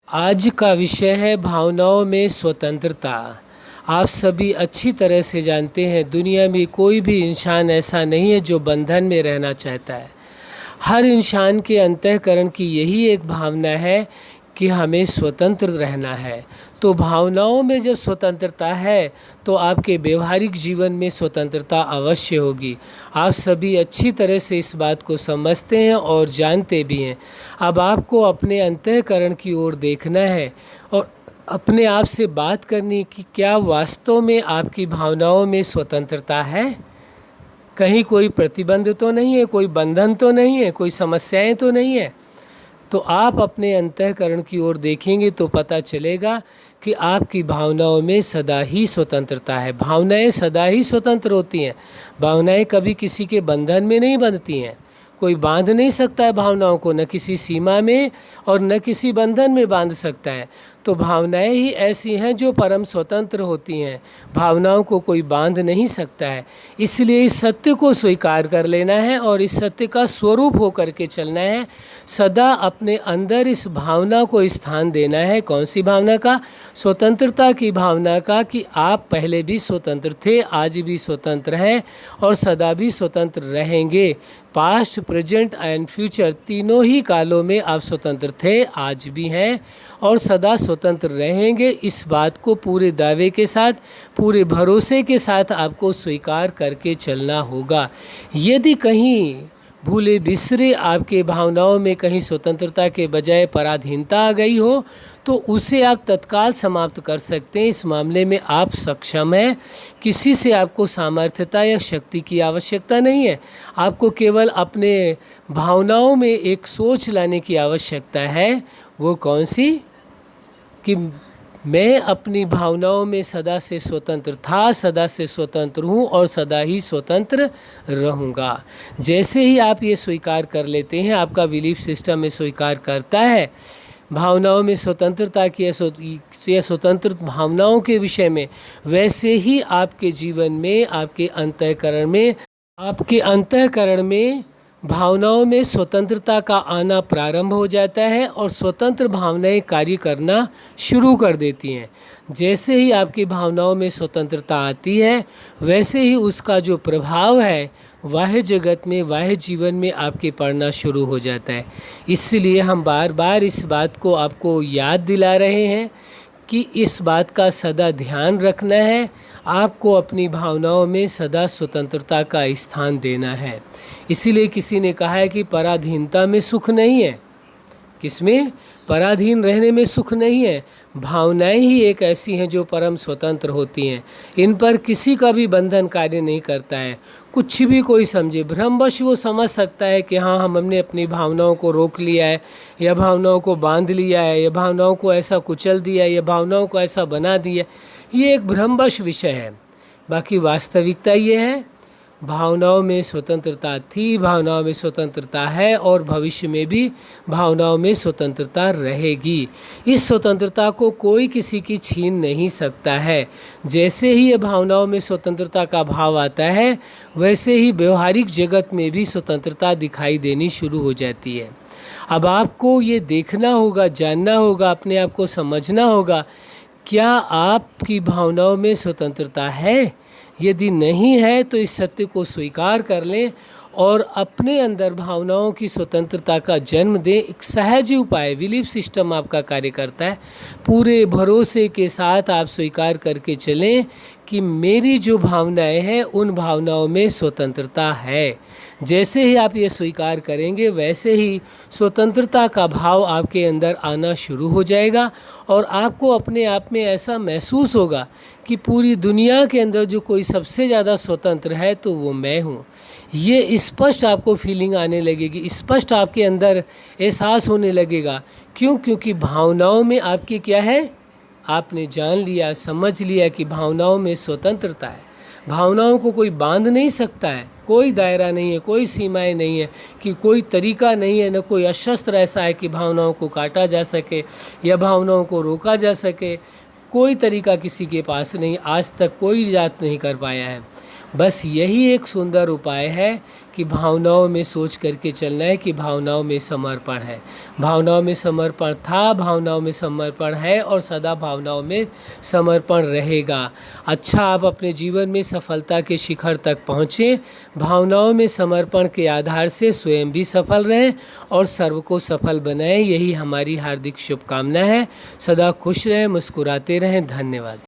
आज का विषय है भावनाओं में स्वतंत्रता। आप सभी अच्छी तरह से जानते हैं, दुनिया में कोई भी इंसान ऐसा नहीं है जो बंधन में रहना चाहता है। हर इंसान के अंतःकरण की यही एक भावना है कि हमें स्वतंत्र रहना है। तो भावनाओं में जब स्वतंत्रता है तो आपके व्यवहारिक जीवन में स्वतंत्रता अवश्य होगी। आप सभी अच्छी तरह से इस बात को समझते हैं और जानते भी हैं। अब आपको अपने अंतःकरण की ओर देखना है और अपने आप से बात करनी कि क्या वास्तव में आपकी भावनाओं में स्वतंत्रता है। कहीं कोई प्रतिबंध तो नहीं है, कोई बंधन तो नहीं है, कोई समस्याएं तो नहीं है। तो आप अपने अंतःकरण की ओर देखेंगे तो पता चलेगा कि आपकी भावनाओं में सदा ही स्वतंत्रता है। भावनाएं सदा ही स्वतंत्र होती हैं। भावनाएं कभी किसी के बंधन में नहीं बंधती हैं। कोई बांध नहीं सकता है भावनाओं को, न किसी सीमा में और न किसी बंधन में बांध सकता है। तो भावनाएं ही ऐसी हैं जो परम स्वतंत्र होती हैं। भावनाओं को कोई बांध नहीं सकता है। इसलिए इस सत्य को स्वीकार कर लेना है और इस सत्य का स्वरूप होकर के चलना है। सदा अपने अंदर इस भावना को स्थान देना है। कौन सी भावना का? स्वतंत्रता की भावना का, कि आप पहले भी स्वतंत्र थे, आज भी स्वतंत्र हैं और सदा भी स्वतंत्र रहेंगे। पास्ट, प्रेजेंट एंड फ्यूचर तीनों ही कालों में आप स्वतंत्र थे, आज भी हैं और सदा स्वतंत्र रहेंगे। इस बात को पूरे दावे के साथ, पूरे भरोसे के साथ आपको स्वीकार करके चलना होगा। यदि कहीं भूले बिसरे आपके भावनाओं में कहीं स्वतंत्रता के बजाय पराधीनता आ गई हो तो उसे आप तत्काल समाप्त कर सकते हैं। इस मामले में आप सक्षम हैं। किसी से आपको सामर्थ्यता या शक्ति की आवश्यकता नहीं है। आपको केवल अपने भावनाओं में एक सोच लाने की आवश्यकता है। वो कौन सी? कि मैं अपनी भावनाओं में सदा से स्वतंत्र था, सदा से स्वतंत्र हूँ और सदा ही स्वतंत्र रहूँगा। जैसे ही आप ये स्वीकार कर लेते हैं, आपका बिलीफ सिस्टम में स्वीकार करता है भावनाओं में स्वतंत्रता की या स्वतंत्र भावनाओं के विषय में, वैसे ही आपके जीवन में, आपके अंतःकरण में भावनाओं में स्वतंत्रता का आना प्रारंभ हो जाता है और स्वतंत्र भावनाएं कार्य करना शुरू कर देती हैं। जैसे ही आपकी भावनाओं में स्वतंत्रता आती है, वैसे ही उसका जो प्रभाव है बाह्य जगत में, बाह्य जीवन में आपके पड़ना शुरू हो जाता है। इसलिए हम बार बार इस बात को आपको याद दिला रहे हैं कि इस बात का सदा ध्यान रखना है। आपको अपनी भावनाओं में सदा स्वतंत्रता का स्थान देना है। इसीलिए किसी ने कहा है कि पराधीनता में सुख नहीं है। किसमें? पराधीन रहने में सुख नहीं है। भावनाएं ही एक ऐसी हैं जो परम स्वतंत्र होती हैं। इन पर किसी का भी बंधन कार्य नहीं करता है। कुछ भी कोई समझे, भ्रमवश वो समझ सकता है कि हाँ, हमने अपनी भावनाओं को रोक लिया है, या भावनाओं को बांध लिया है, या भावनाओं को ऐसा कुचल दिया है, या भावनाओं को ऐसा बना दिया। ये एक भ्रमवश विषय है। बाकी वास्तविकता ये है, भावनाओं में स्वतंत्रता थी, भावनाओं में स्वतंत्रता है और भविष्य में भी भावनाओं में स्वतंत्रता रहेगी। इस स्वतंत्रता को कोई किसी की छीन नहीं सकता है। जैसे ही ये भावनाओं में स्वतंत्रता का भाव आता है, वैसे ही व्यवहारिक जगत में भी स्वतंत्रता दिखाई देनी शुरू हो जाती है। अब आपको ये देखना होगा, जानना होगा, अपने आप को समझना होगा, क्या आपकी भावनाओं में स्वतंत्रता है? यदि नहीं है तो इस सत्य को स्वीकार कर लें और अपने अंदर भावनाओं की स्वतंत्रता का जन्म दें। एक सहज उपाय, बिलीफ सिस्टम आपका कार्य करता है। पूरे भरोसे के साथ आप स्वीकार करके चलें कि मेरी जो भावनाएं हैं उन भावनाओं में स्वतंत्रता है। जैसे ही आप ये स्वीकार करेंगे, वैसे ही स्वतंत्रता का भाव आपके अंदर आना शुरू हो जाएगा और आपको अपने आप में ऐसा महसूस होगा कि पूरी दुनिया के अंदर जो कोई सबसे ज़्यादा स्वतंत्र है तो वो मैं हूँ। ये स्पष्ट आपको फीलिंग आने लगेगी, स्पष्ट आपके अंदर एहसास होने लगेगा। क्यों? क्योंकि भावनाओं में आपकी क्या है? आपने जान लिया, समझ लिया कि भावनाओं में स्वतंत्रता है। भावनाओं को कोई बांध नहीं सकता है। कोई दायरा नहीं है, कोई सीमाएं नहीं है, कि कोई तरीका नहीं है, न कोई अशस्त्र ऐसा है कि भावनाओं को काटा जा सके या भावनाओं को रोका जा सके। कोई तरीका किसी के पास नहीं, आज तक कोई इजाद नहीं कर पाया है। बस यही एक सुंदर उपाय है कि भावनाओं में सोच करके चलना है कि भावनाओं में समर्पण है, भावनाओं में समर्पण था, भावनाओं में समर्पण है और सदा भावनाओं में समर्पण रहेगा। अच्छा, आप अपने जीवन में सफलता के शिखर तक पहुँचें, भावनाओं में समर्पण के आधार से स्वयं भी सफल रहें और सर्व को सफल बनाएं। यही हमारी हार्दिक शुभकामना है। सदा खुश रहें, मुस्कुराते रहें। धन्यवाद।